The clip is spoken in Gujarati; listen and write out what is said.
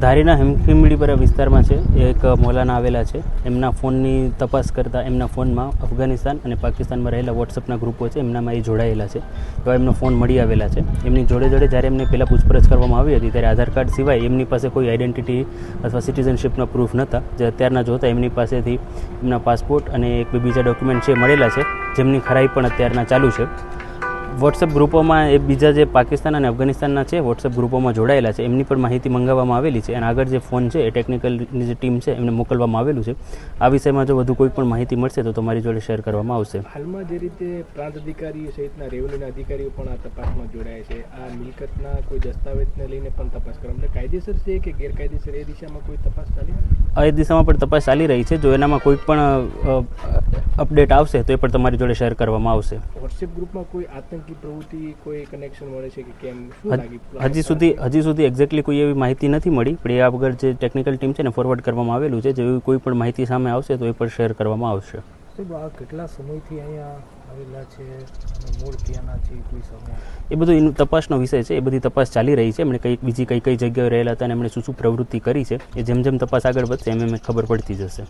ધારીના હેમખીમડીપરા વિસ્તારમાં છે એક મૌલાના આવેલા છે. એમના ફોનની તપાસ કરતાં એમના ફોનમાં અફઘાનિસ્તાન અને પાકિસ્તાનમાં રહેલા વોટ્સઅપના ગ્રુપો છે એમનામાં એ જોડાયેલા છે. એવા એમનો ફોન મળી આવેલા છે. એમની જોડે જ્યારે એમને પહેલાં પૂછપરછ કરવામાં આવી હતી ત્યારે આધાર કાર્ડ સિવાય એમની પાસે કોઈ આઈડેન્ટિટી અથવા સિટીઝનશીપના પ્રૂફ નહોતા. જે અત્યારના જોતા એમની પાસેથી એમના પાસપોર્ટ અને એક બીજા ડોક્યુમેન્ટ છે મળેલા છે, જેમની ખરાઈ પણ અત્યારના ચાલુ છે. વોટ્સઅપ ગ્રુપોમાં એ બીજા જે પાકિસ્તાન અને અફઘાનિસ્તાનના છે વોટ્સઅપ ગ્રુપોમાં જોડાયેલા છે એમની પણ માહિતી મંગાવવામાં આવેલી છે અને આગળ જે ફોન છે એ ટેકનિકલની જે ટીમ છે એમને મોકલવામાં આવેલું છે. આ વિષયમાં જો વધુ કોઈ પણ માહિતી મળશે તો તમારી જોડે શેર કરવામાં આવશે. હાલમાં જે રીતે પ્રાંત અધિકારીઓ સહિતના રેવન્યુના અધિકારીઓ પણ આ તપાસમાં જોડાયા છે. આ મિલકતના કોઈ દસ્તાવેજને લઈને પણ તપાસ કરવા માટે કાયદેસર છે કે ગેરકાયદેસર એ દિશામાં કોઈ તપાસ ચાલી એ દિશામાં પણ તપાસ ચાલી રહી છે. જો એનામાં કોઈ પણ અપડેટ આવશે તો એ પણ તમારી જોડે શેર કરવામાં આવશે. વોટ્સએપ ગ્રુપમાં કોઈ આતંકી પ્રવૃત્તિ કોઈ કનેક્શન મળે છે કે કેમ? હજી સુધી એક્ઝેક્ટલી કોઈ એવી માહિતી નથી મળી, પણ એ આગળ જે ટેકનિકલ ટીમ છે ને ફોરવર્ડ કરવામાં આવેલું છે. જેવી કોઈ પણ માહિતી સામે આવશે તો એ પણ શેર કરવામાં આવશે. આ કેટલા સમયથી અહીંયા આવેલા છે, મૂળ ક્યાંના છે, કોઈ સમય? એ બધું તપાસનો વિષય છે. એ બધી તપાસ ચાલી રહી છે. એમણે બીજી કઈ જગ્યાએ રહેલા હતા અને એમણે શું પ્રવૃત્તિ કરી છે એ જેમ તપાસ આગળ વધશે એમ ખબર પડતી જશે.